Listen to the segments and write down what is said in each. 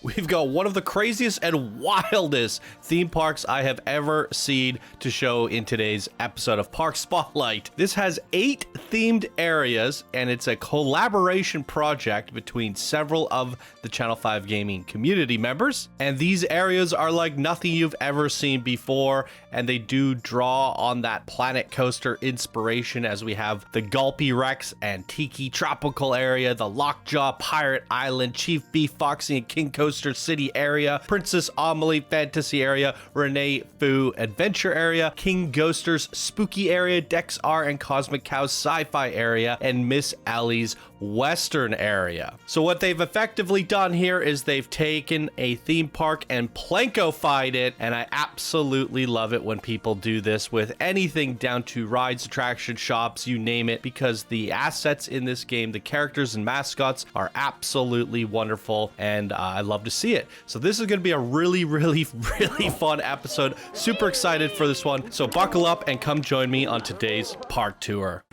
We've got one of the craziest and wildest theme parks I have ever seen to show in today's episode of Park Spotlight. This has 8 themed areas, and it's a collaboration project between several of the Channel 5 Gaming community members. And these areas are like nothing you've ever seen before, and they do draw on that Planet Coaster inspiration, as we have the Gulpy Rex and Tiki Tropical area, the Lockjaw Pirate Island, Chief Beef, Foxy, and King Coaster City area, Princess Amelie Fantasy area, Renee Fu Adventure area, King Ghoster's Spooky area, Dex R and Cosmic Cow's Sci-Fi area, and Miss Allie's Western area. So what they've effectively done here is they've taken a theme park and PlanCo-fied it, and I absolutely love it when people do this with anything down to rides, attraction, shops, you name it, because the assets in this game, the characters and mascots are absolutely wonderful, and I love to see it. So this is going to be a really fun episode. Super excited for this one. So buckle up and come join me on today's park tour.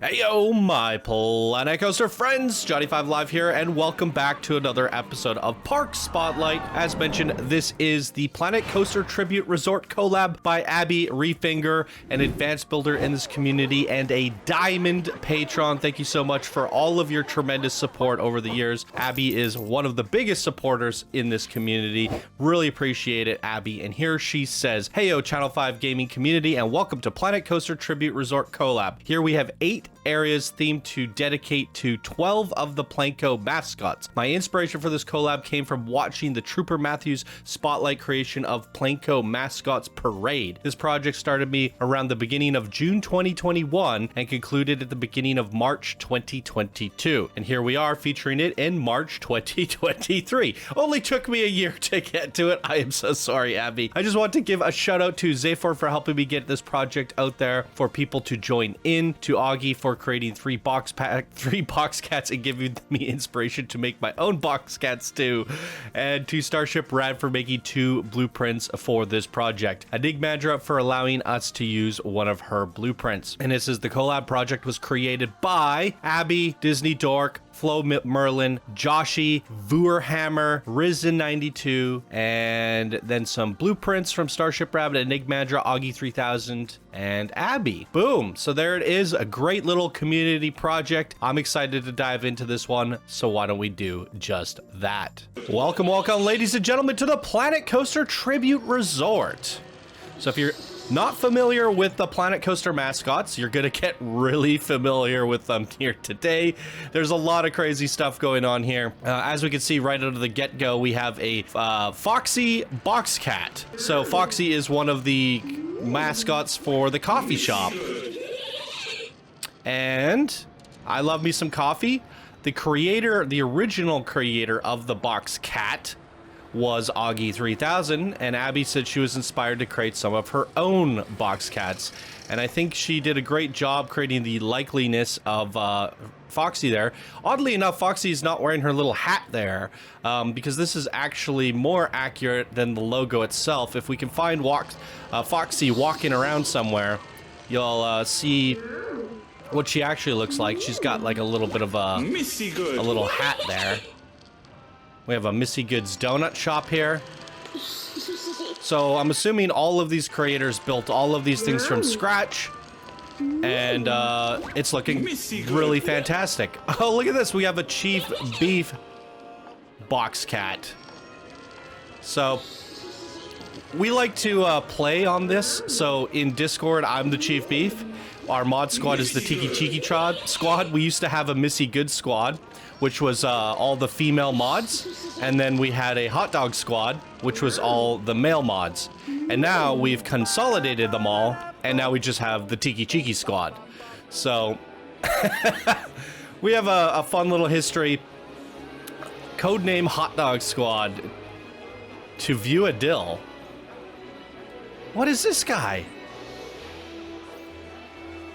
Hey yo, my Planet Coaster friends, Johnny5 Live here, and welcome back to another episode of Park Spotlight. As mentioned, this is the Planet Coaster Tribute Resort collab by AbiReifinger, an advanced builder in this community and a diamond patron. Thank you so much for all of your tremendous support over the years. Abby is one of the biggest supporters in this community. Really appreciate it, Abby. And here she says, hey yo, Channel 5 Gaming community, and welcome to Planet Coaster Tribute Resort collab. Here we have 8 areas themed to dedicate to 12 of the PlanCo mascots. My inspiration for this collab came from watching the Trooper Matthews spotlight creation of PlanCo mascots parade. This project started me around the beginning of June 2021 and concluded at the beginning of March 2022. And here we are featuring it in March 2023. Only took me a year to get to it. I am so sorry, Abby. I just want to give a shout out to Zayfor for helping me get this project out there for people to join in, to Augie for creating 3 box cats and giving me inspiration to make my own box cats too, and to Starship Rad for making 2 blueprints for this project, Enigmandra for allowing us to use one of her blueprints. And this is the collab project was created by Abby, Disney Dork, Flo Merlin, Joshy, Vuerhammer, Risen92, and then some blueprints from Starship Rabbit, Enigmandra, Augie 3000, and Abby. Boom. So there it is, a great little community project. I'm excited to dive into this one, so why don't we do just that? Welcome, ladies and gentlemen, to the Planet Coaster Tribute Resort. So if you're not familiar with the Planet Coaster mascots, you're gonna get really familiar with them here today. There's a lot of crazy stuff going on here. As we can see right out of the get-go, we have a Foxy box cat. So Foxy is one of the mascots for the coffee shop. And I love me some coffee. The original creator of the box cat was Augie 3000, and Abby said she was inspired to create some of her own box cats, and I think she did a great job creating the likeliness of Foxy there. Oddly enough, Foxy is not wearing her little hat there, because this is actually more accurate than the logo itself. If we can find Foxy walking around somewhere, you'll see what she actually looks like. She's got like a little bit of a little hat there. We have a Missy Goods donut shop here. So I'm assuming all of these creators built all of these things from scratch. And it's looking really fantastic. Oh, look at this. We have a Chief Beef box cat. So we like to play on this. So in Discord, I'm the Chief Beef. Our mod squad is the Tiki squad. We used to have a Missy Goods squad, which was all the female mods, and then we had a hot dog squad, which was all the male mods. And now we've consolidated them all, and now we just have the Tiki squad. So we have a fun little history. Codename Hot Dog Squad. To view a Dill. What is this guy?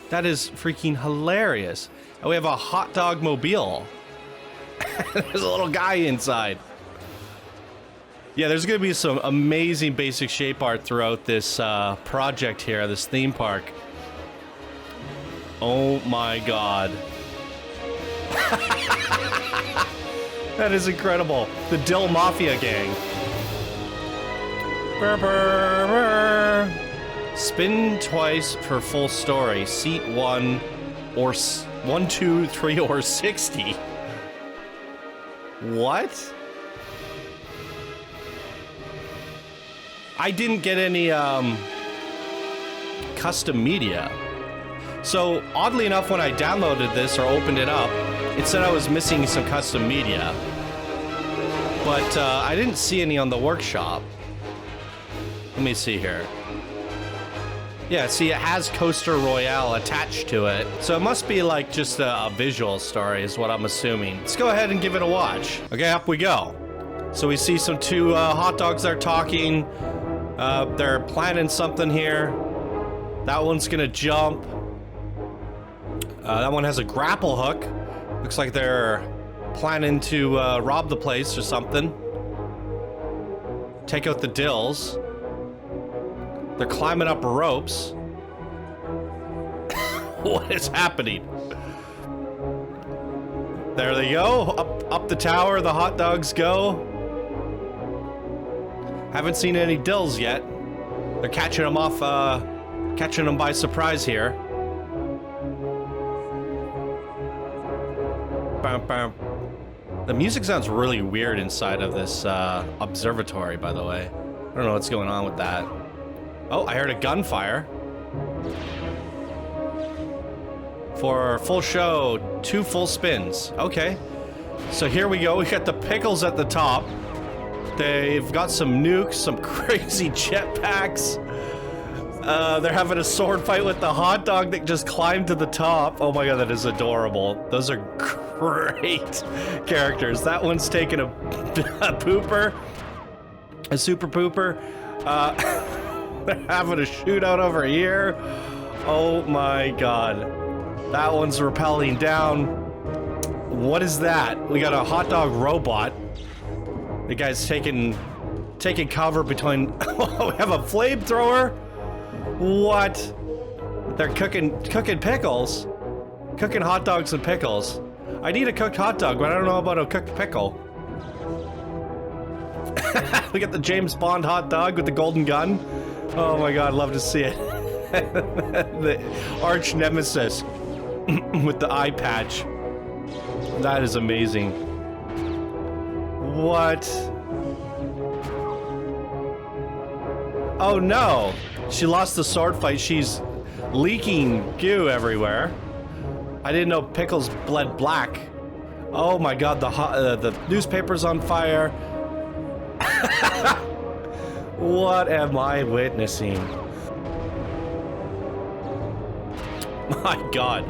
That is freaking hilarious. And we have a hot dog mobile. There's a little guy inside. Yeah, there's going to be some amazing basic shape art throughout this project here, this theme park. Oh my god. That is incredible. The Dill Mafia gang. Brr, brr, brr. Spin twice for full story. Seat 1 or 1, 2, 3 or 60. What? I didn't get any custom media. So oddly enough, when I downloaded this or opened it up, it said I was missing some custom media, but I didn't see any on the workshop. Let me see here. Yeah, see, it has Coaster Royale attached to it, so it must be like just a visual story is what I'm assuming. Let's go ahead and give it a watch. Okay, up we go. So we see some two hot dogs there talking. They're planning something here. That one's gonna jump. That one has a grapple hook. Looks like they're planning to rob the place or something. Take out the Dills. They're climbing up ropes. What is happening? There they go. Up the tower, the hot dogs go. Haven't seen any Dills yet. They're catching them off, catching them by surprise here. The music sounds really weird inside of this observatory, by the way. I don't know what's going on with that. Oh, I heard a gunfire. For full show, 2 full spins. Okay. So here we go. We got the pickles at the top. They've got some nukes, some crazy jetpacks. They're having a sword fight with the hot dog that just climbed to the top. Oh my god, that is adorable. Those are great characters. That one's taking a pooper, a super pooper. They're having a shootout over here. Oh my god. That one's rappelling down. What is that? We got a hot dog robot. The guy's taking cover between... we have a flamethrower? What? They're cooking pickles? Cooking hot dogs and pickles. I need a cooked hot dog, but I don't know about a cooked pickle. We got the James Bond hot dog with the golden gun. Oh my god, love to see it. The arch nemesis with the eye patch. That is amazing. What? Oh no! She lost the sword fight. She's leaking goo everywhere. I didn't know pickles bled black. Oh my god, the newspaper's on fire. What am I witnessing? My god.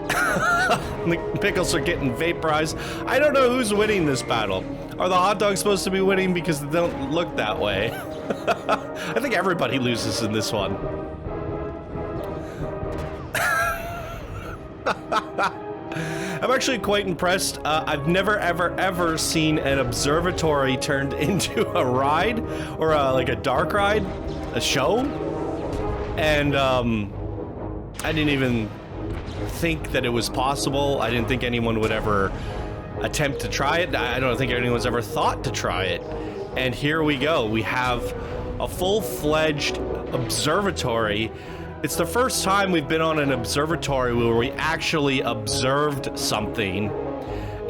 The pickles are getting vaporized. I don't know who's winning this battle. Are the hot dogs supposed to be winning because they don't look that way? I think everybody loses in this one. I'm actually quite impressed. I've never, ever seen an observatory turned into a ride, or like a dark ride, a show. And I didn't even think that it was possible. I didn't think anyone would ever attempt to try it. I don't think anyone's ever thought to try it. And here we go. We have a full-fledged observatory. It's the first time we've been on an observatory where we actually observed something,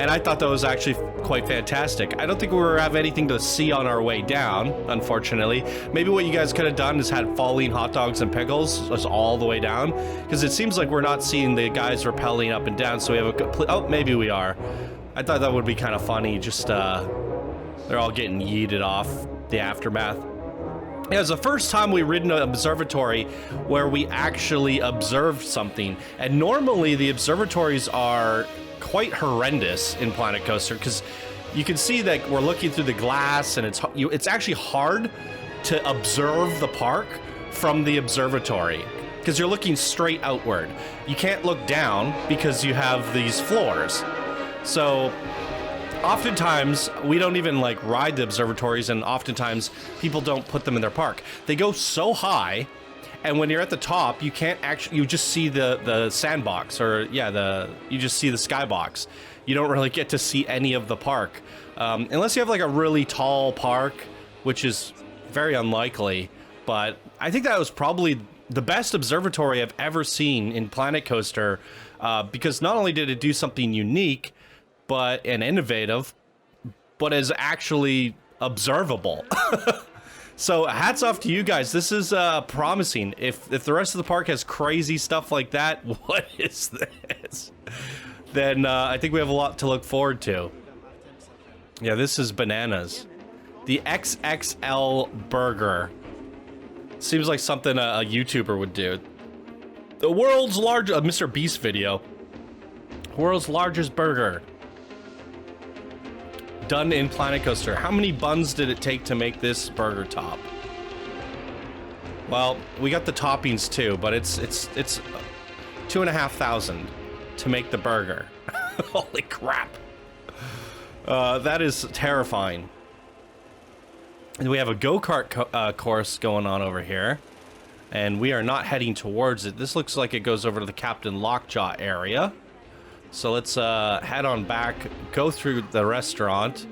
and I thought that was actually quite fantastic. I don't think we'll have anything to see on our way down, unfortunately. Maybe what you guys could have done is had falling hot dogs and pickles just all the way down, because it seems like we're not seeing the guys rappelling up and down, so we have a complete... Oh, maybe we are. I thought that would be kind of funny, just, they're all getting yeeted off the aftermath. It was the first time we ridden an observatory where we actually observed something. And normally the observatories are quite horrendous in Planet Coaster, because you can see that we're looking through the glass, and it's actually hard to observe the park from the observatory because you're looking straight outward. You can't look down because you have these floors. So oftentimes, we don't even like ride the observatories, and oftentimes people don't put them in their park. They go so high, And when you're at the top, you can't actually, you just see the sandbox, or yeah, you just see the skybox. You don't really get to see any of the park. Unless you have like a really tall park, which is very unlikely. But I think that was probably the best observatory I've ever seen in Planet Coaster, because not only did it do something unique and innovative, but is actually observable. So hats off to you guys. This is promising. If the rest of the park has crazy stuff like that, what is this? Then I think we have a lot to look forward to. Yeah, this is bananas. The XXL burger. Seems like something a YouTuber would do. The world's largest, Mr. Beast video. World's largest burger. Done in Planet Coaster. How many buns did it take to make this burger top? Well, we got the toppings too, but it's 2,500 to make the burger. Holy crap. That is terrifying. And we have a go-kart course going on over here, and we are not heading towards it. This looks like it goes over to the Captain Lockjaw area. So let's head on back, go through the restaurant,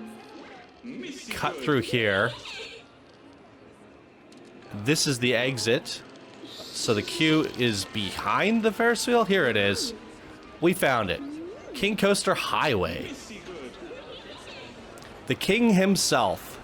cut through here. This is the exit. So the queue is behind the Ferris wheel. Here it is. We found it. King Coaster Highway. The king himself.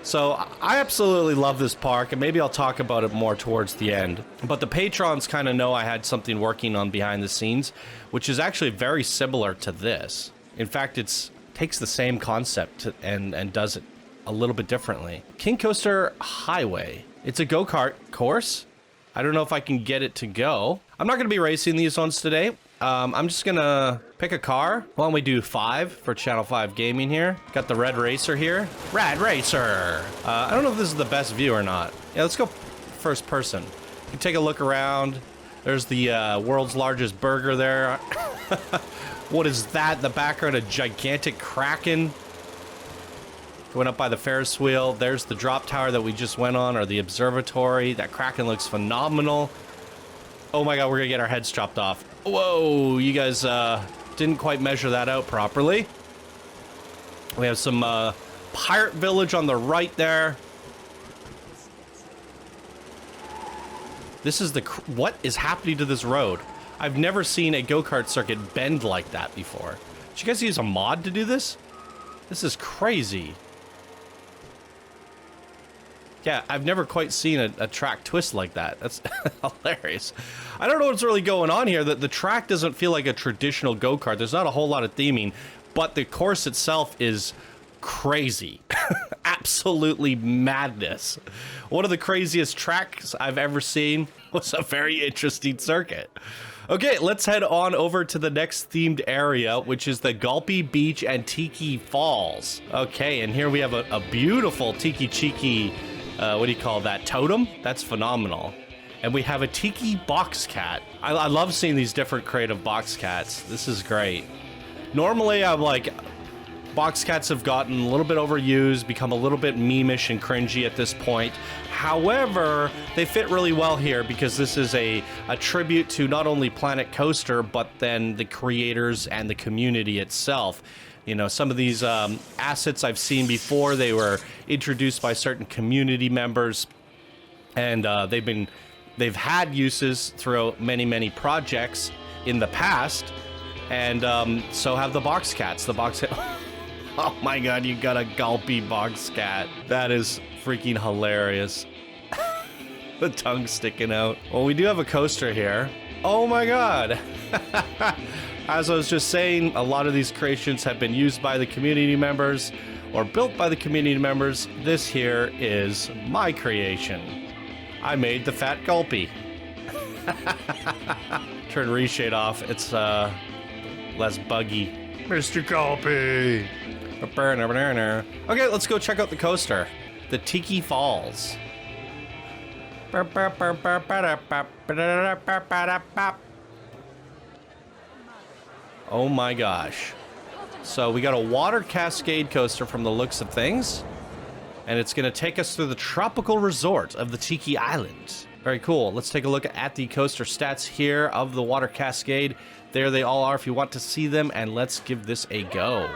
So I absolutely love this park, and maybe I'll talk about it more towards the end. But the patrons kind of know I had something working on behind the scenes, which is actually very similar to this. In fact, it takes the same concept and does it a little bit differently. King Coaster Highway. It's a go-kart course. I don't know if I can get it to go. I'm not going to be racing these ones today. I'm just gonna pick a car. Why don't we do 5 for Channel 5 Gaming here? Got the Red Racer here. Rad Racer! I don't know if this is the best view or not. Yeah, let's go first person. You can take a look around. There's the world's largest burger there. What is that in the background? A gigantic Kraken. Going up by the Ferris wheel. There's the drop tower that we just went on, or the observatory. That Kraken looks phenomenal. Oh my god, we're gonna get our heads chopped off. Whoa, you guys didn't quite measure that out properly. We have some pirate village on the right there. This is what is happening to this road? I've never seen a go-kart circuit bend like that before. Did you guys use a mod to do this? This is crazy. Yeah, I've never quite seen a track twist like that. That's hilarious. I don't know what's really going on here. The track doesn't feel like a traditional go-kart. There's not a whole lot of theming, but the course itself is crazy. Absolutely madness. One of the craziest tracks I've ever seen. Was a very interesting circuit. Okay, let's head on over to the next themed area, which is the Gulpy Beach and Tiki Falls. Okay, and here we have a beautiful Tiki Cheeky, what do you call that, totem? That's phenomenal. And we have a Tiki box cat. I love seeing these different creative box cats. This is great. Normally, I'm like, box cats have gotten a little bit overused, become a little bit meme-ish and cringy at this point. However, they fit really well here because this is a tribute to not only Planet Coaster, but then the creators and the community itself. You know, some of these assets I've seen before, they were introduced by certain community members, and they've had uses throughout many projects in the past, and so have the box cats. The box cat. Oh my god, you got a Gulpy box cat. That is freaking hilarious. The tongue sticking out. Well, we do have a coaster here. Oh my god. As I was just saying, a lot of these creations have been used by the community members or built by the community members. This here is my creation. I made the fat Gulpy. Turn reshade off. It's less buggy. Mr. Gulpy. Okay, let's go check out the coaster. The Tiki Falls. Oh my gosh. So we got a water cascade coaster from the looks of things. And it's going to take us through the tropical resort of the Tiki Island. Very cool. Let's take a look at the coaster stats here of the water cascade. There they all are if you want to see them, and let's give this a go.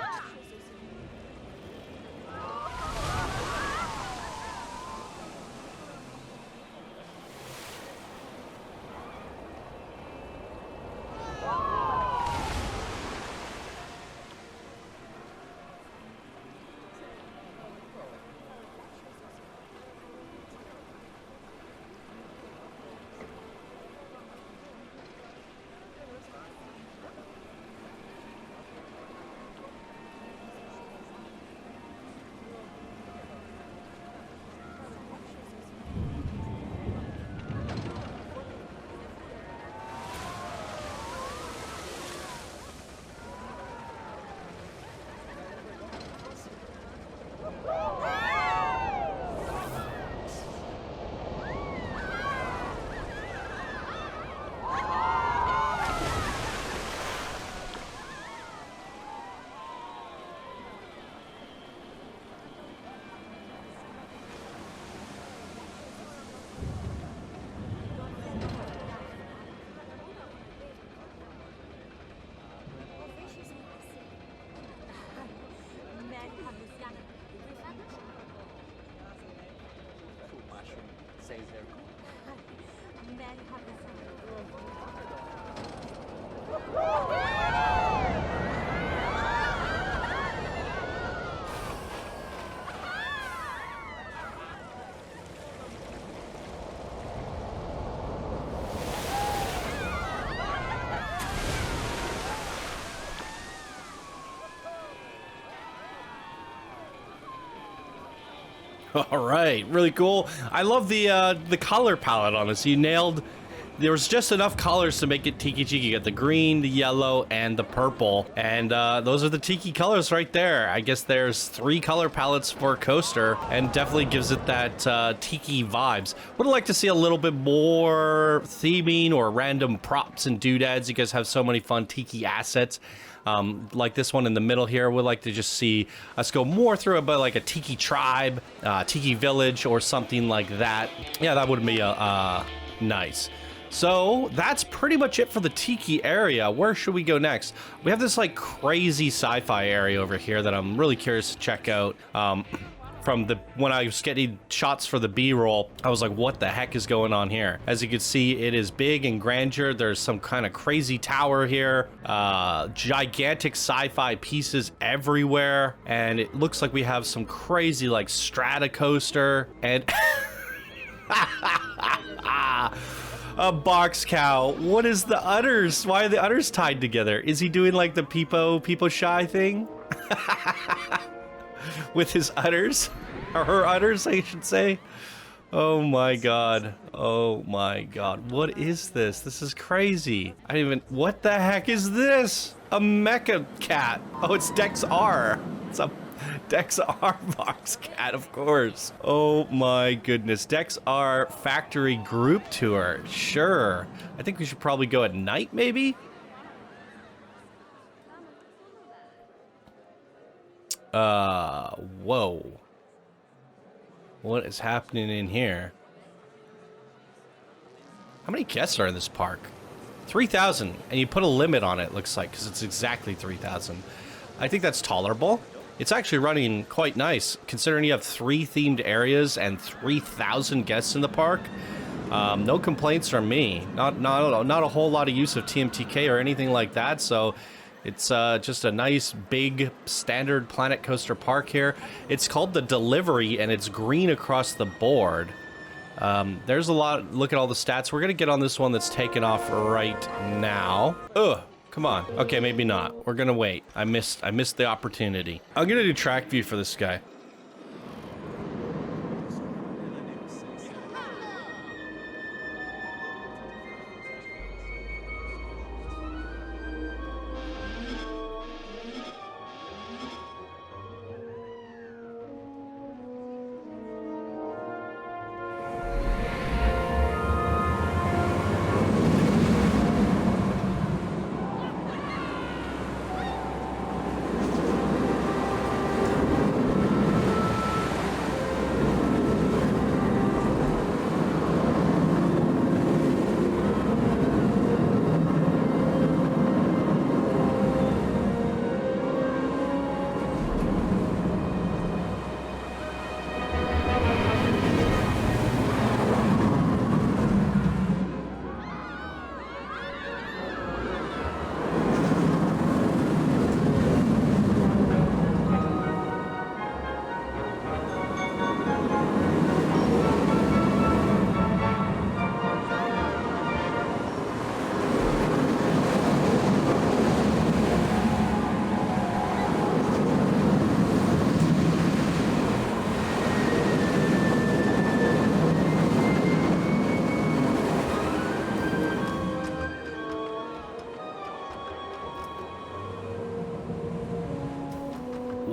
All right, really cool. I love the color palette on this. You nailed. There was just enough colors to make it Tiki Tiki. You got the green, the yellow, and the purple. And those are the Tiki colors right there. I guess there's 3 color palettes for a coaster, and definitely gives it that Tiki vibes. Would like to see a little bit more theming or random props and doodads. You guys have so many fun Tiki assets. Like this one in the middle here, would like to just see us go more through it, but like a Tiki tribe, Tiki village, or something like that. Yeah, that would be nice. So that's pretty much it for the Tiki area. Where should we go next? We have this like crazy sci-fi area over here that I'm really curious to check out. From when I was getting shots for the B-roll, I was like, what the heck is going on here? As you can see, it is big and grandeur. There's some kind of crazy tower here, gigantic sci-fi pieces everywhere, and it looks like we have some crazy like strata coaster and a box cow. What is the udders? Why are the udders tied together? Is he doing like the peepo shy thing? With his udders, or her udders, I should say. Oh my god. Oh my god. What is this? This is crazy. What the heck is this? A mecha cat. Oh, it's Dex R. It's a Dex R box cat, of course. Oh my goodness. Dex R factory group tour. Sure. I think we should probably go at night, maybe? Whoa. What is happening in here? How many guests are in this park? 3,000, and you put a limit on it, looks like, because it's exactly 3,000. I think that's tolerable. It's actually running quite nice, considering you have 3 themed areas and 3,000 guests in the park. No complaints from me. Not a whole lot of use of TMTK or anything like that, so it's just a nice, big, standard Planet Coaster park here. It's called the Delivery, and it's green across the board. There's a lot. Look at all the stats. We're going to get on this one that's taken off right now. Ugh, come on. Okay, maybe not. We're going to wait. I missed the opportunity. I'm going to do track view for this guy.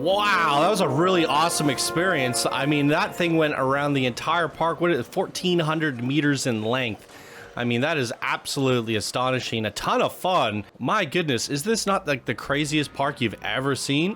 Wow, that was a really awesome experience. I mean, that thing went around the entire park. What is it, 1,400 meters in length? I mean, that is absolutely astonishing. A ton of fun. My goodness, is this not like the craziest park you've ever seen?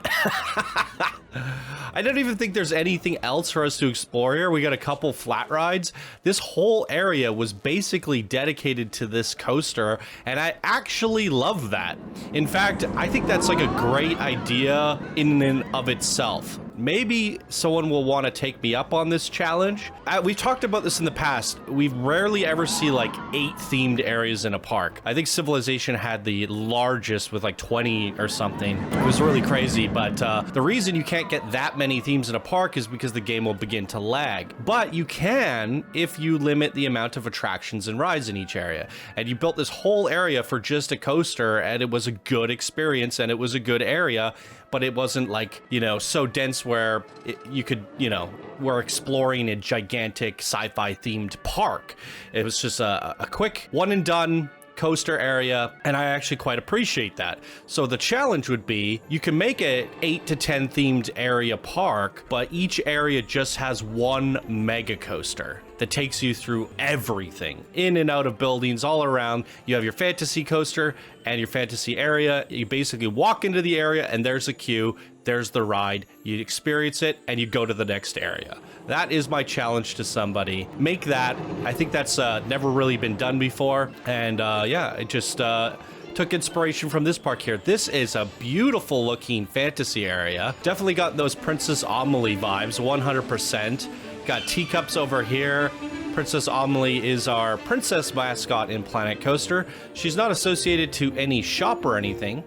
I don't even think there's anything else for us to explore here. We got a couple flat rides. This whole area was basically dedicated to this coaster, and I actually love that. In fact, I think that's like a great idea in and of itself. Maybe someone will want to take me up on this challenge. We've talked about this in the past. We rarely ever see like 8 themed areas in a park. I think Civilization had the largest with like 20 or something. It was really crazy, but the reason you can't get that many themes in a park is because the game will begin to lag. But you can if you limit the amount of attractions and rides in each area. And you built this whole area for just a coaster, and it was a good experience, and it was a good area, but it wasn't like, you know, so dense where you could, you know, we're exploring a gigantic sci-fi themed park. It was just a quick one and done coaster area, and I actually quite appreciate that. So the challenge would be, you can make it 8 to 10 themed area park, but each area just has one mega coaster that takes you through everything, in and out of buildings all around. You have your fantasy coaster and your fantasy area. You basically walk into the area and there's a queue, there's the ride, you experience it, and you go to the next area. That is my challenge to somebody. Make that. I think that's never really been done before. And yeah, it just took inspiration from this park here. This is a beautiful looking fantasy area. Definitely got those Princess Amelie vibes, 100%. Got teacups over here. Princess Amelie is our princess mascot in Planet Coaster. She's not associated to any shop or anything,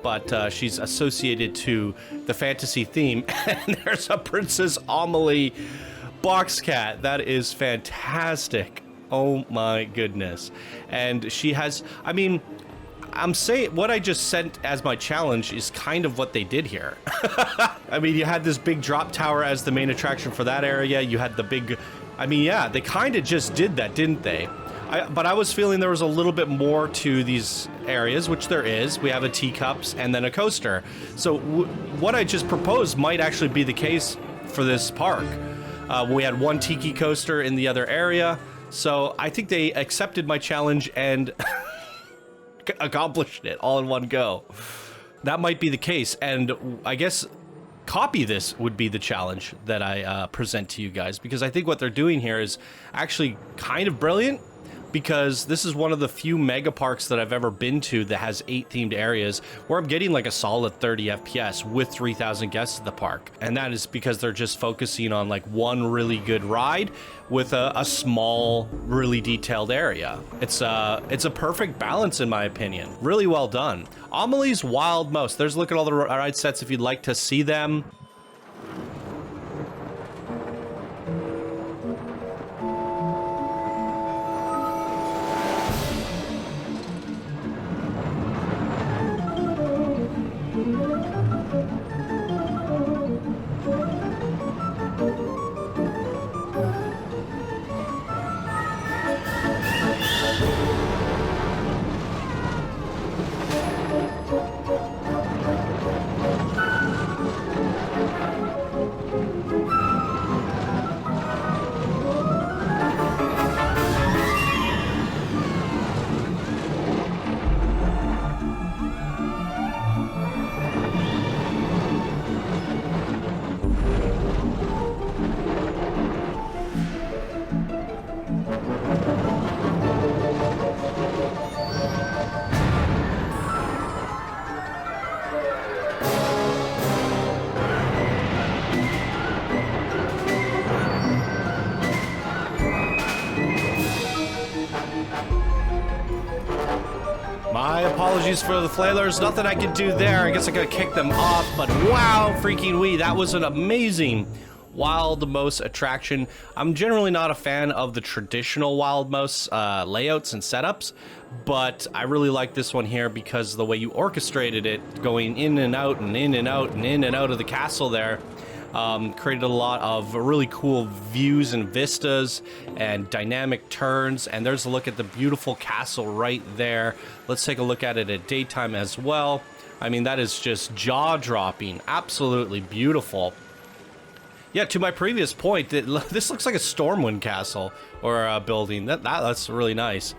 but she's associated to the fantasy theme. And there's a Princess Amelie box cat. That is fantastic. Oh my goodness. And she has, I mean, I'm saying what I just sent as my challenge is kind of what they did here. I mean, you had this big drop tower as the main attraction for that area. You had the big, I mean, yeah, they kind of just did that, didn't they? But I was feeling there was a little bit more to these areas, which there is. We have a teacups and then a coaster. So what I just proposed might actually be the case for this park. We had one Tiki coaster in the other area. So I think they accepted my challenge and accomplished it all in one go. That might be the case, and I guess copy this would be the challenge that I present to you guys, because I think what they're doing here is actually kind of brilliant, because this is one of the few mega parks that I've ever been to that has 8 themed areas where I'm getting like a solid 30 FPS with 3,000 guests at the park. And that is because they're just focusing on like one really good ride with a small, really detailed area. It's a perfect balance in my opinion. Really well done. Amelie's Wild Mouse. There's a look at all the ride sets if you'd like to see them. My apologies for the flailers. Nothing I could do there. I guess I gotta kick them off, but wow, freaking wee. That was an amazing Wild Mouse attraction. I'm generally not a fan of the traditional Wild Mouse layouts and setups, but I really like this one here because of the way you orchestrated it, going in and out and in and out and in and out of the castle there. Created a lot of really cool views and vistas and dynamic turns, and there's a look at the beautiful castle right there. Let's take a look at it at daytime as well. I mean, that is just jaw-dropping. Absolutely beautiful. Yeah, to my previous point, this looks like a Stormwind castle or a building. That's really nice.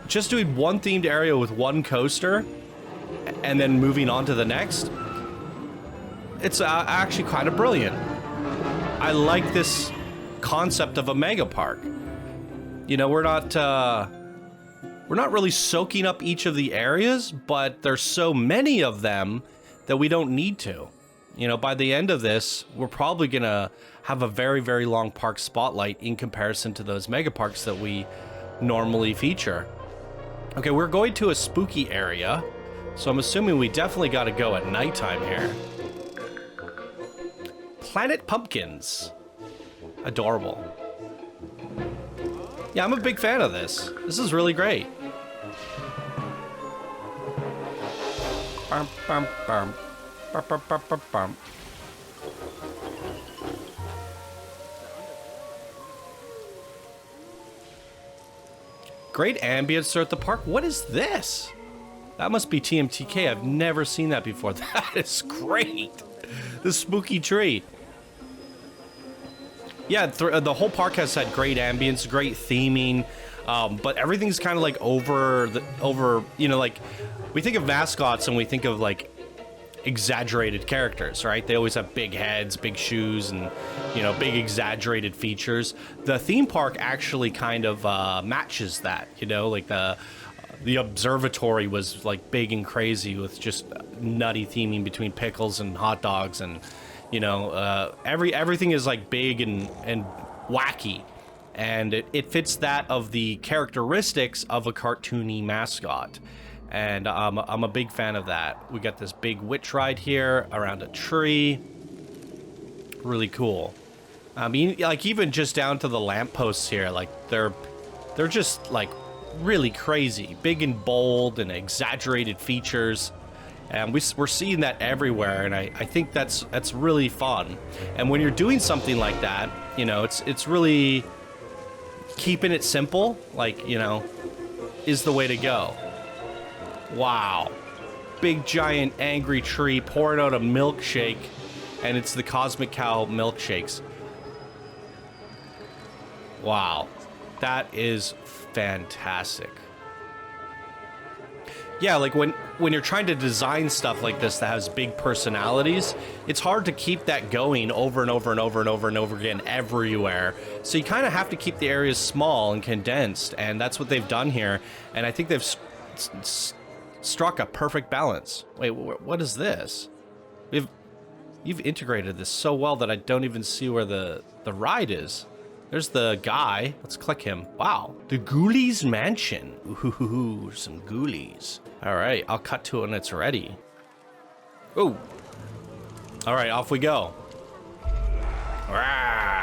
Just doing one themed area with one coaster and then moving on to the next. It's actually kind of brilliant. I like this concept of a mega park. You know, we're not really soaking up each of the areas, but there's so many of them that we don't need to. You know, by the end of this, we're probably gonna have a very, very long park spotlight in comparison to those mega parks that we normally feature. Okay, we're going to a spooky area, so I'm assuming we definitely got to go at nighttime here. Planet Pumpkins. Adorable. Yeah, I'm a big fan of this. This is really great. Bum, bum, bum. Bum, bum, bum, bum, bum. Great ambience throughout the park. What is this? That must be TMTK. I've never seen that before. That is great. The spooky tree. Yeah, the whole park has had great ambience, great theming, but everything's kind of like over, you know, like we think of mascots and we think of like exaggerated characters, right? They always have big heads, big shoes, and, you know, big exaggerated features. The theme park actually kind of matches that, you know, like the Observatory was like big and crazy with just nutty theming between pickles and hot dogs, and you know, everything is like big and wacky, and it fits that of the characteristics of a cartoony mascot. And I'm a big fan of that. We got this big witch ride here around a tree. Really cool. I mean, like even just down to the lampposts here, like they're just like really crazy, big and bold and exaggerated features. And we're seeing that everywhere, and I think that's really fun. And when you're doing something like that, you know, it's really keeping it simple, like, you know, is the way to go. Wow. Big, giant, angry tree pouring out a milkshake, and it's the Cosmic Cow milkshakes. Wow. That is fantastic. Yeah, like when you're trying to design stuff like this that has big personalities, it's hard to keep that going over and over and over and over and over again everywhere. So you kind of have to keep the areas small and condensed, and that's what they've done here. And I think they've struck a perfect balance. Wait, what is this? You've integrated this so well that I don't even see where the ride is. There's the guy. Let's click him. Wow. The Ghoulies Mansion. Ooh, some Ghoulies. All right, I'll cut to it when it's ready. Ooh. All right, off we go. Rah.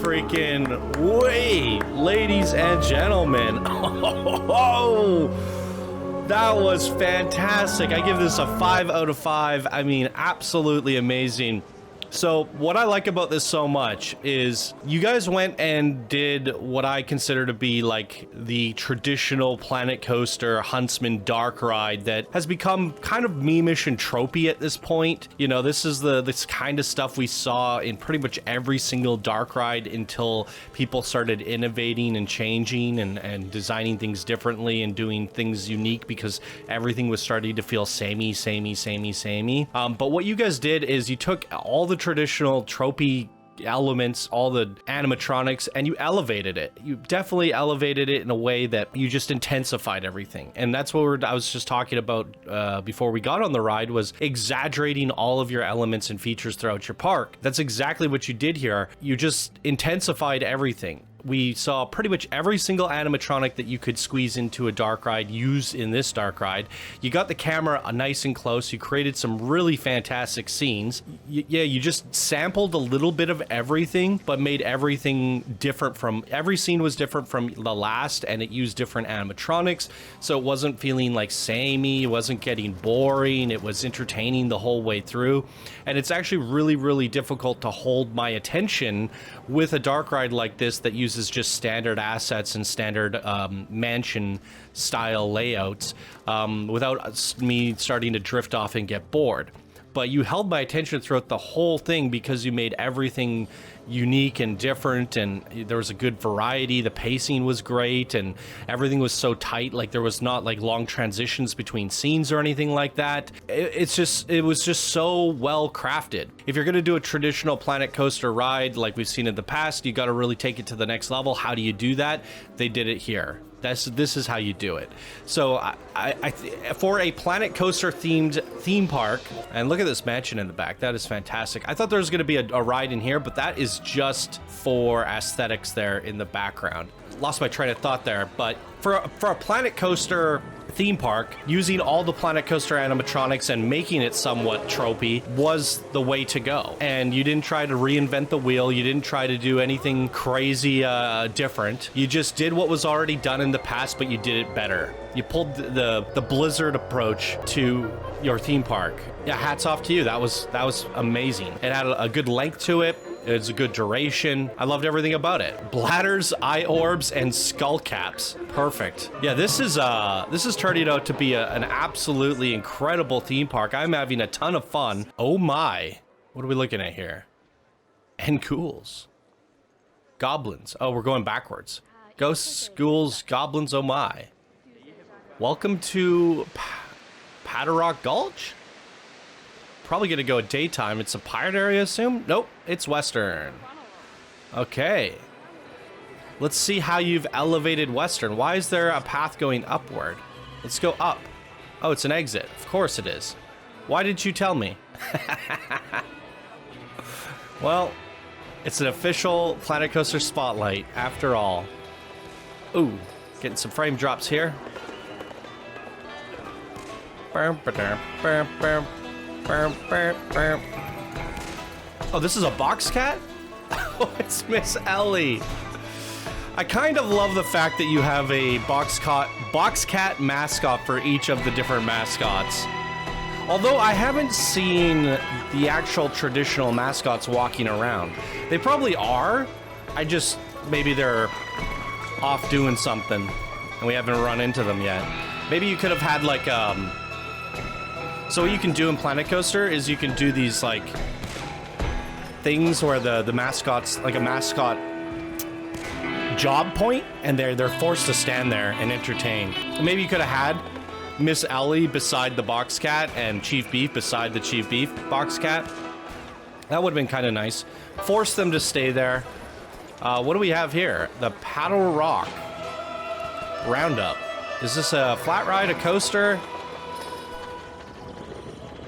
freaking way, ladies and gentlemen. Oh, that was fantastic. I give this a 5 out of 5. I mean, absolutely amazing. So what I like about this so much is you guys went and did what I consider to be like the traditional Planet Coaster Huntsman dark ride that has become kind of meme-ish and tropey at this point. You know, this is this kind of stuff we saw in pretty much every single dark ride until people started innovating and changing and designing things differently and doing things unique because everything was starting to feel samey. But what you guys did is you took all the traditional tropey elements, all the animatronics, and you elevated it. You definitely elevated it in a way that you just intensified everything. And that's what I was just talking about before we got on the ride, was exaggerating all of your elements and features throughout your park. That's exactly what you did here. You just intensified everything. We saw pretty much every single animatronic that you could squeeze into a dark ride used in this dark ride. You got the camera nice and close. You created some really fantastic scenes. Yeah, you just sampled a little bit of everything, but made everything different from, every scene was different from the last, and it used different animatronics. So it wasn't feeling like samey, it wasn't getting boring, it was entertaining the whole way through. And it's actually really, really difficult to hold my attention with a dark ride like this that uses just standard assets and standard mansion style layouts without me starting to drift off and get bored. But you held my attention throughout the whole thing because you made everything unique and different, and there was a good variety. The pacing was great, and everything was so tight. Like, there was not like long transitions between scenes or anything like that. It was just so well crafted. If you're gonna do a traditional Planet Coaster ride like we've seen in the past, you got to really take it to the next level. How do you do that? They did it here. This is how you do it. So for a Planet Coaster themed theme park, and look at this mansion in the back. That is fantastic. I thought there was going to be a ride in here, but that is just for aesthetics there in the background. Lost my train of thought there, but for a Planet Coaster theme park, using all the Planet Coaster animatronics and making it somewhat tropey was the way to go. And you didn't try to reinvent the wheel. You didn't try to do anything crazy different. You just did what was already done in the past, but you did it better. You pulled the Blizzard approach to your theme park. Yeah, hats off to you. That was amazing. It had a good length to it. It's a good duration. I loved everything about it. Bladders, eye orbs, and skull caps. Perfect. Yeah, this is turning out to be an absolutely incredible theme park. I'm having a ton of fun. Oh my. What are we looking at here? And ghouls. Goblins. Oh, we're going backwards. Ghosts, ghouls, goblins, oh my. Welcome to Padderock Gulch? Probably gonna go at daytime. It's a pirate area, I assume? Nope, it's Western. Okay. Let's see how you've elevated Western. Why is there a path going upward? Let's go up. Oh, it's an exit. Of course it is. Why didn't you tell me? Well, it's an official Planet Coaster Spotlight, after all. Ooh, getting some frame drops here. Oh, this is a box cat? Oh, it's Miss Ellie. I kind of love the fact that you have a box cat mascot for each of the different mascots. Although I haven't seen the actual traditional mascots walking around. They probably are. Maybe they're off doing something and we haven't run into them yet. Maybe you could have had like, so what you can do in Planet Coaster is you can do these like things where the mascot's like a mascot job point, and they're forced to stand there and entertain. Maybe you could have had Miss Ellie beside the box cat and Chief Beef beside the Chief Beef box cat. That would have been kind of nice. Force them to stay there. What do we have here? The Padderock Roundup. Is this a flat ride, a coaster?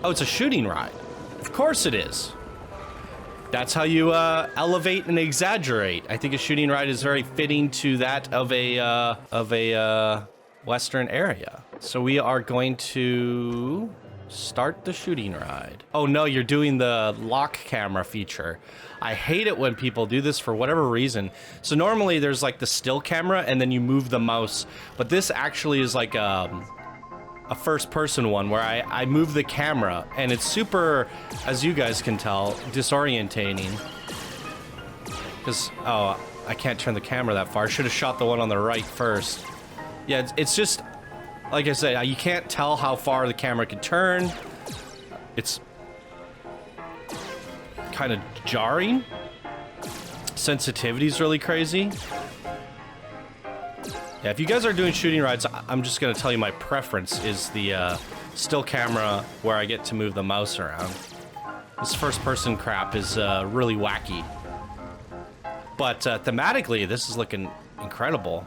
Oh, it's a shooting ride. Of course it is. That's how you elevate and exaggerate. I think a shooting ride is very fitting to that of a Western area. So we are going to Start the shooting ride. Oh no, you're doing the lock camera feature. I hate it when people do this for whatever reason. So normally there's like the still camera and then you move the mouse, but this actually is like a first person one where I move the camera and it's super, as you guys can tell, disorientating. Because, oh, I can't turn the camera that far. I should have shot the one on the right first. Yeah, it's just, like I said, you can't tell how far the camera can turn. It's kind of jarring. Sensitivity's really crazy. Yeah, if you guys are doing shooting rides, I'm just going to tell you my preference is the still camera where I get to move the mouse around. This first-person crap is really wacky. But thematically, this is looking incredible.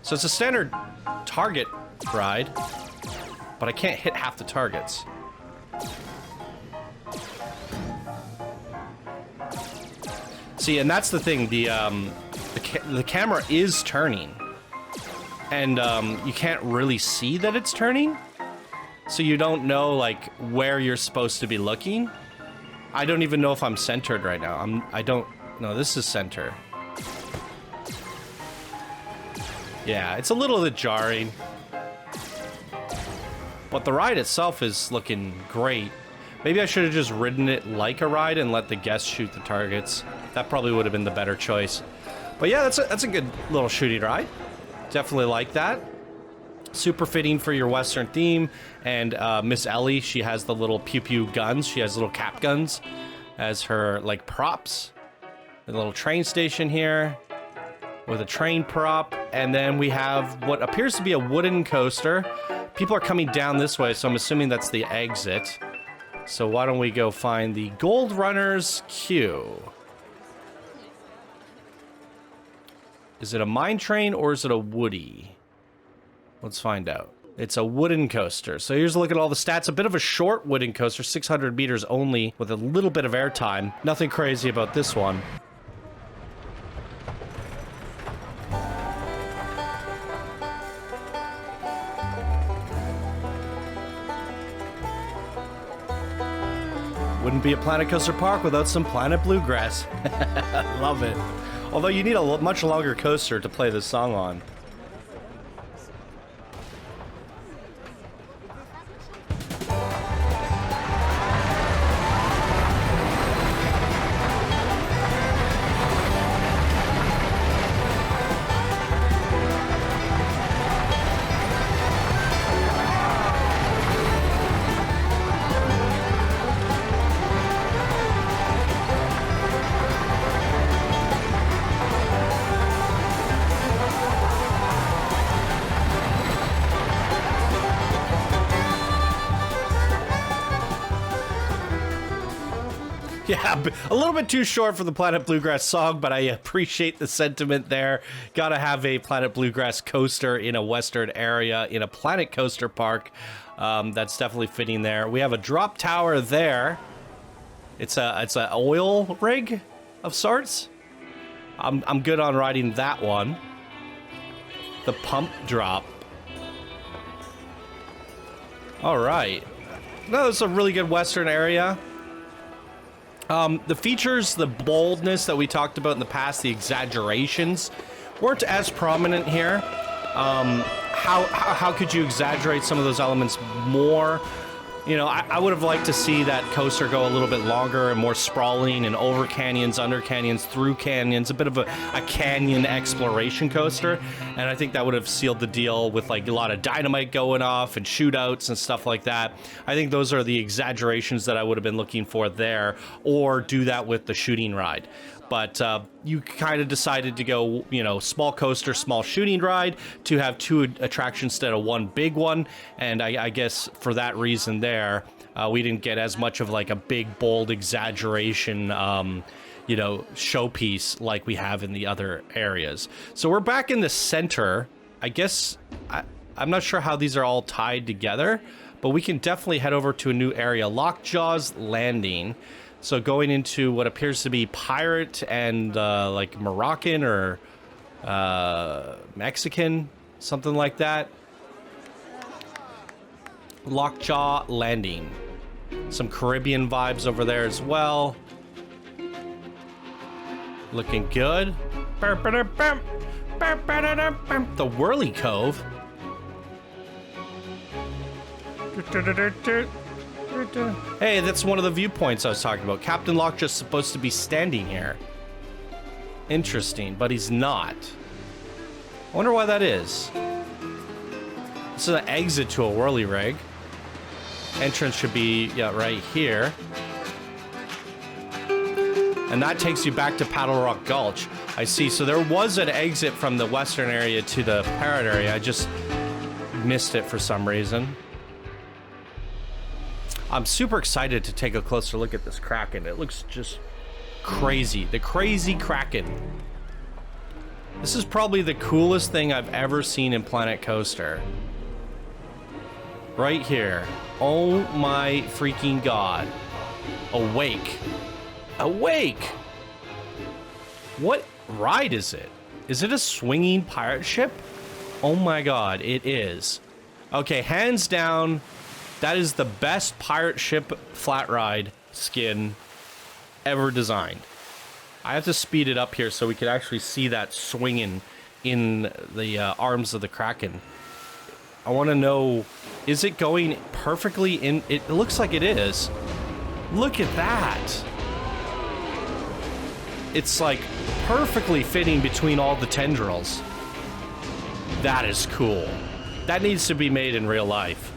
So it's a standard target ride, but I can't hit half the targets. See, and that's the thing, the camera is turning, and you can't really see that it's turning, so you don't know like where you're supposed to be looking. I don't even know if I'm centered right now. I don't know. This is center. Yeah, it's a little bit jarring, but the ride itself is looking great. Maybe I should have just ridden it like a ride and let the guests shoot the targets. That probably would have been the better choice. But yeah, that's a good little shooting ride. Definitely like that. Super fitting for your Western theme. And Miss Ellie, she has the little pew-pew guns. She has little cap guns as her, like, props. A little train station here with a train prop. And then we have what appears to be a wooden coaster. People are coming down this way, so I'm assuming that's the exit. So why don't we go find the Gold Runner's queue? Is it a mine train or is it a woody? Let's find out. It's a wooden coaster. So here's a look at all the stats. A bit of a short wooden coaster, 600 meters only, with a little bit of airtime. Nothing crazy about this one. Wouldn't be a Planet Coaster Park without some Planet Bluegrass. Love it. Although you need a much longer coaster to play this song on. Yeah, a little bit too short for the Planet Bluegrass song, but I appreciate the sentiment there. Gotta have a Planet Bluegrass coaster in a Western area, in a Planet Coaster Park. That's definitely fitting there. We have a drop tower there. It's a oil rig of sorts. I'm good on riding that one. The pump drop. All right. No, it's a really good Western area. The features, the boldness that we talked about in the past, the exaggerations, weren't as prominent here. How could you exaggerate some of those elements more? You know, I would have liked to see that coaster go a little bit longer and more sprawling and over canyons, under canyons, through canyons, a bit of a canyon exploration coaster. And I think that would have sealed the deal with like a lot of dynamite going off and shootouts and stuff like that. I think those are the exaggerations that I would have been looking for there, or do that with the shooting ride. But you kind of decided to go, you know, small coaster, small shooting ride, to have two attractions instead of one big one. And I guess for that reason there, we didn't get as much of like a big, bold exaggeration, you know, showpiece like we have in the other areas. So we're back in the center. I guess, I'm not sure how these are all tied together, but we can definitely head over to a new area, Lockjaw's Landing. So going into what appears to be pirate and like Moroccan or Mexican, something like that. Lockjaw Landing. Some Caribbean vibes over there as well. Looking good. The Whirly Cove. Hey, that's one of the viewpoints I was talking about. Captain Lockjaw's supposed to be standing here. Interesting, but he's not. I wonder why that is. This is an exit to a whirly rig. Entrance should be, yeah, right here. And that takes you back to Padderock Gulch. I see. So there was an exit from the western area to the Parrot area. I just missed it for some reason. I'm super excited to take a closer look at this Kraken. It looks just crazy. The crazy Kraken. This is probably the coolest thing I've ever seen in Planet Coaster. Right here. Oh my freaking god. Awake. Awake! What ride is it? Is it a swinging pirate ship? Oh my god, it is. Okay, hands down, that is the best pirate ship flat ride skin ever designed. I have to speed it up here so we can actually see that swinging in the arms of the Kraken. I want to know, is it going perfectly in? It looks like it is. Look at that. It's like perfectly fitting between all the tendrils. That is cool. That needs to be made in real life.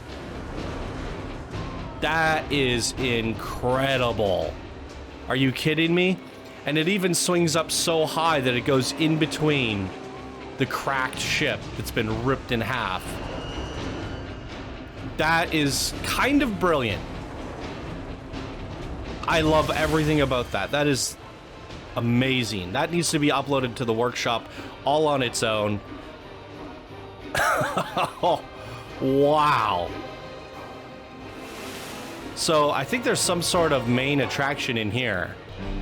That is incredible. Are you kidding me? And it even swings up so high that it goes in between the cracked ship that's been ripped in half. That is kind of brilliant. I love everything about that. That is amazing. That needs to be uploaded to the workshop all on its own. Oh, wow. So I think there's some sort of main attraction in here.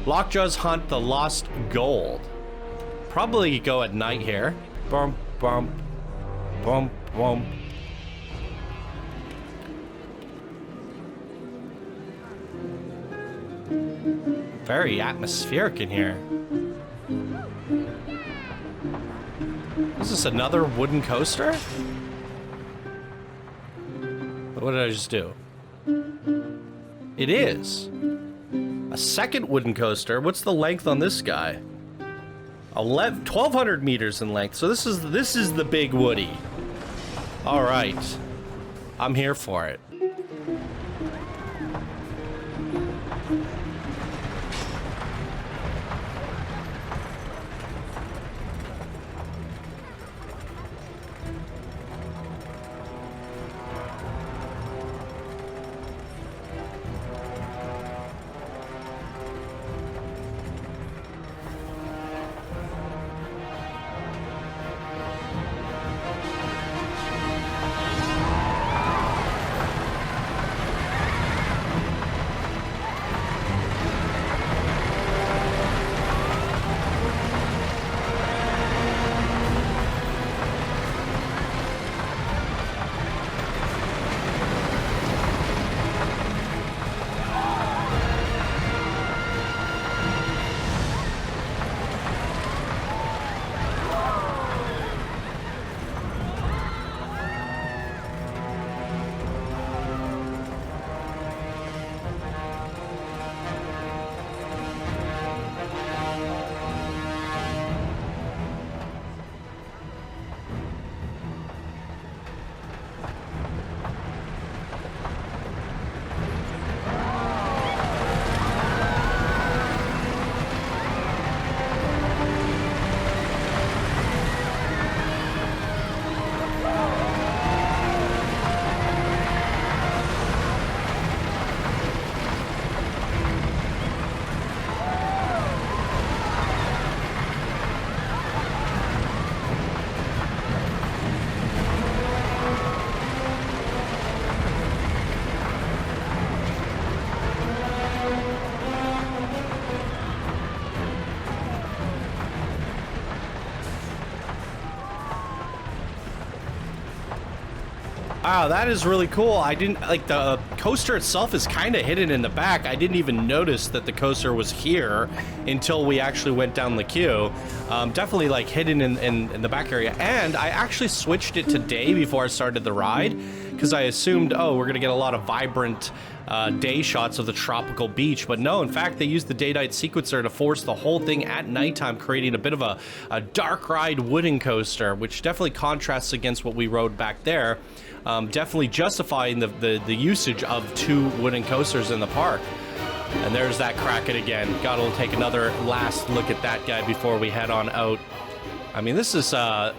Lockjaw's Hunt the Lost Gold. Probably go at night here. Bump, bump, bump, bump. Very atmospheric in here. Is this another wooden coaster? What did I just do? It is. A second wooden coaster. What's the length on this guy? 1,200 meters in length. So this is the big Woody. All right. I'm here for it. Wow, that is really cool. I didn't, like, the coaster itself is kind of hidden in the back. I didn't even notice that the coaster was here until we actually went down the queue. Definitely, like, hidden in the back area. And I actually switched it to day before I started the ride, because I assumed, oh, we're going to get a lot of vibrant day shots of the tropical beach. But no, in fact, they used the day-night sequencer to force the whole thing at nighttime, creating a bit of a dark ride wooden coaster, which definitely contrasts against what we rode back there. Definitely justifying the usage of 2 wooden coasters in the park. And there's that Kraken again. Gotta take another last look at that guy before we head on out. I mean, this is an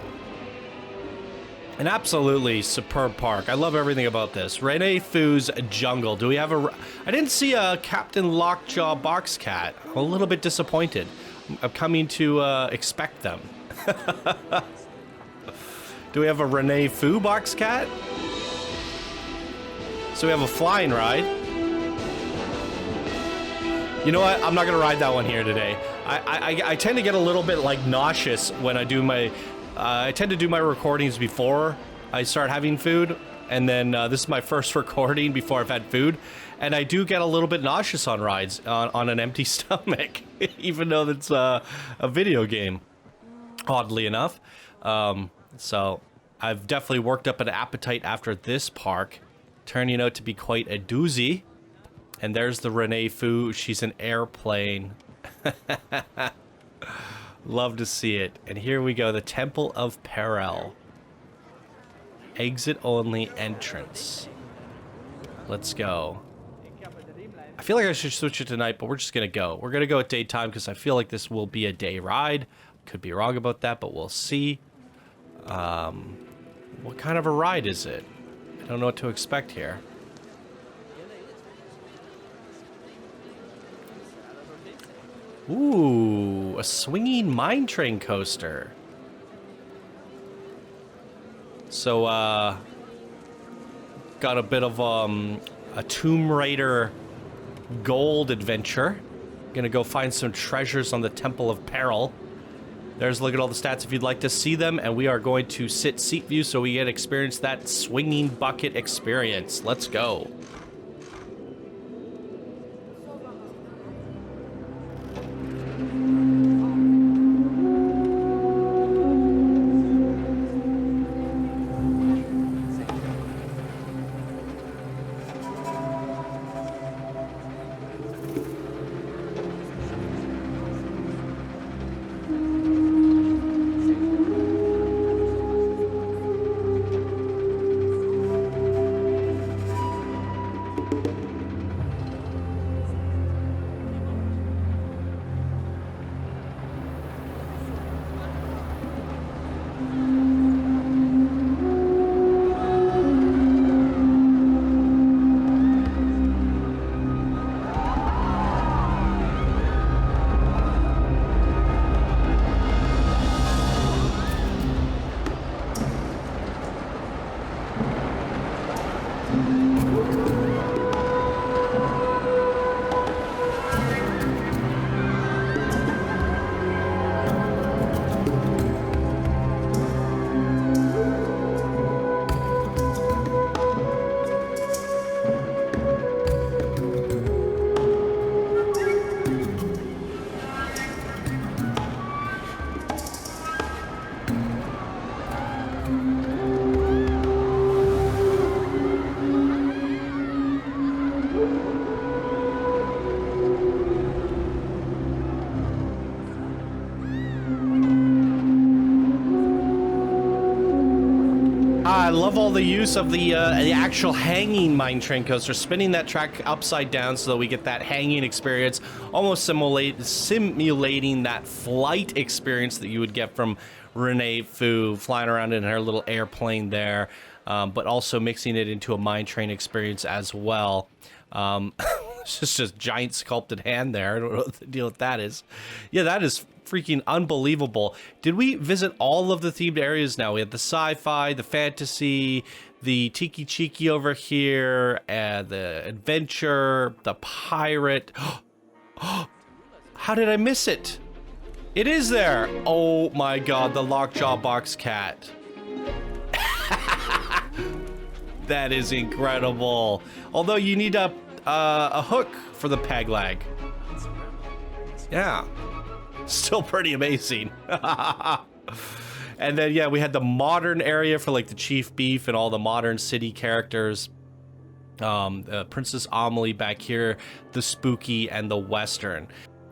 absolutely superb park. I love everything about this. Rene Fu's Jungle. Do we have a... I didn't see a Captain Lockjaw box cat. I'm a little bit disappointed. I'm coming to expect them. Do we have a Rene Fu box cat? So we have a flying ride. You know what? I'm not gonna ride that one here today. I tend to get a little bit like nauseous when I do my... I tend to do my recordings before I start having food, and then this is my first recording before I've had food, and I do get a little bit nauseous on rides on an empty stomach, even though it's a video game, oddly enough. So I've definitely worked up an appetite after this park, turning out to be quite a doozy. And there's the Rene Fu. She's an airplane. Love to see it. And here we go, the Temple of Peril. Exit only entrance. Let's go. I feel like I should switch it tonight, but we're just gonna go. We're gonna go at daytime because I feel like this will be a day ride. Could be wrong about that, but we'll see. What kind of a ride is it? I don't know what to expect here. Ooh, a swinging mine train coaster. So, got a bit of a Tomb Raider gold adventure. Gonna go find some treasures on the Temple of Peril. There's a look at all the stats if you'd like to see them, and we are going to sit seat view so we get to experience that swinging bucket experience. Let's go. I love all the use of the actual hanging mine train coaster, spinning that track upside down so that we get that hanging experience, almost simulating that flight experience that you would get from Rene Fu flying around in her little airplane there, but also mixing it into a mine train experience as well. It's just a giant sculpted hand there. I don't know what the deal with that is. Yeah, that is freaking unbelievable. Did we visit all of the themed areas now? We had the sci-fi, the fantasy, the Tiki Chiki over here, the adventure, the pirate. How did I miss it? It is there. Oh my god, the Lockjaw box cat. That is incredible. Although you need a hook for the peg leg. Yeah. Still pretty amazing. And then, yeah, we had the modern area for like the Chief Beef and all the modern city characters. Princess Amelie back here, the spooky and the Western.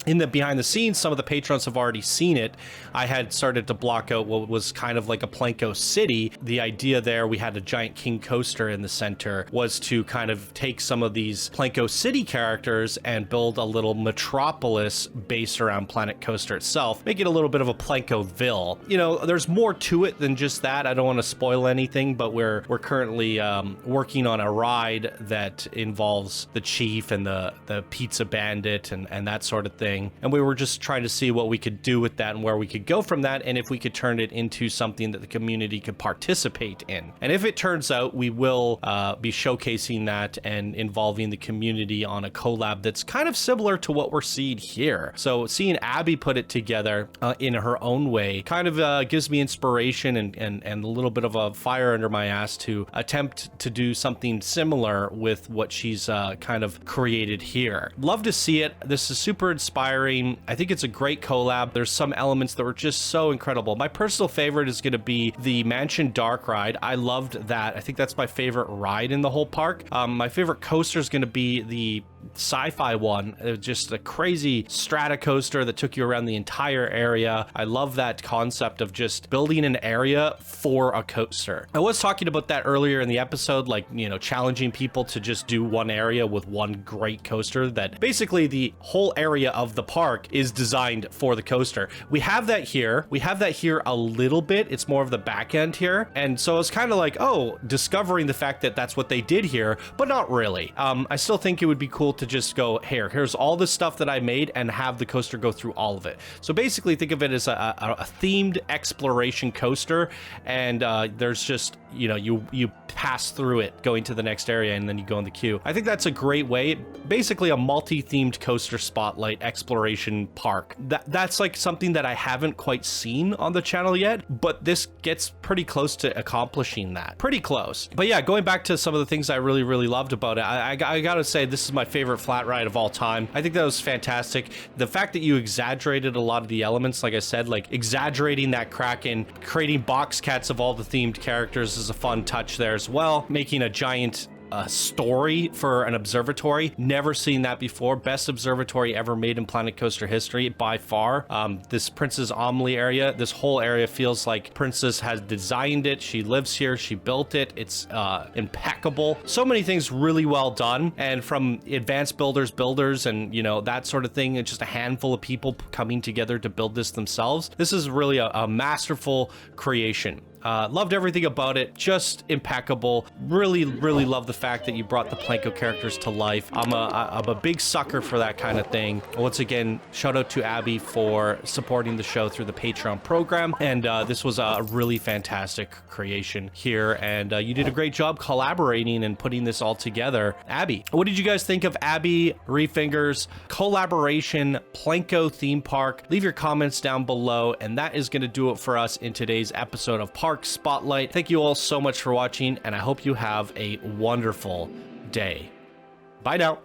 In the behind the scenes, some of the patrons have already seen it. I had started to block out what was kind of like a PlanCo city. The idea there, we had a giant king coaster in the center, was to kind of take some of these PlanCo city characters and build a little metropolis based around Planet Coaster itself, make it a little bit of a PlanCo-ville. You know, there's more to it than just that. I don't want to spoil anything, but we're currently working on a ride that involves the chief and the pizza bandit and that sort of thing. And we were just trying to see what we could do with that and where we could go from that, and if we could turn it into something that the community could participate in. And if it turns out, we will be showcasing that and involving the community on a collab that's kind of similar to what we're seeing here. So seeing Abby put it together in her own way kind of gives me inspiration and a little bit of a fire under my ass to attempt to do something similar with what she's kind of created here. Love to see it. This is super inspiring. I think it's a great collab. There's some elements that were just so incredible. My personal favorite is going to be the Mansion Dark ride. I loved that. I think that's my favorite ride in the whole park. My favorite coaster is going to be the sci-fi one. It was just a crazy strata coaster that took you around the entire area. I love that concept of just building an area for a coaster. I was talking about that earlier in the episode, like, you know, challenging people to just do one area with one great coaster, that basically the whole area of the park is designed for the coaster. We have that here. We have that here a little bit. It's more of the back end here. And so it's kind of like, oh, discovering the fact that that's what they did here, but not really. I still think it would be cool to just go, here's all the stuff that I made, and have the coaster go through all of it. So basically think of it as a themed exploration coaster, and there's just, you know, you pass through it going to the next area, and then you go in the queue. I think that's a great way, basically a multi-themed coaster spotlight exploration park. That's like something that I haven't quite seen on the channel yet, but this gets pretty close to accomplishing that. Pretty close. But yeah, going back to some of the things I really loved about it, I gotta say this is my favorite flat ride of all time. I think that was fantastic. The fact that you exaggerated a lot of the elements, like I said, like exaggerating that Kraken, creating box cats of all the themed characters is a fun touch there as well. Making a giant story for an observatory. Never seen that before. Best observatory ever made in Planet Coaster history by far. This Princess Amelie area, this whole area feels like Princess has designed it. She lives here. She built it. It's impeccable. So many things really well done. And from advanced builders and, you know, that sort of thing, it's just a handful of people coming together to build this themselves. This is really a masterful creation. Loved everything about it. Just impeccable. Really love the fact that you brought the PlanCo characters to life. I'm a big sucker for that kind of thing. Once again, shout out to Abby for supporting the show through the Patreon program. And this was a really fantastic creation here. And you did a great job collaborating and putting this all together. Abby, what did you guys think of AbiReifinger's collaboration PlanCo theme park? Leave your comments down below. And that is going to do it for us in today's episode of Park Spotlight. Thank you all so much for watching, and I hope you have a wonderful day. Bye now.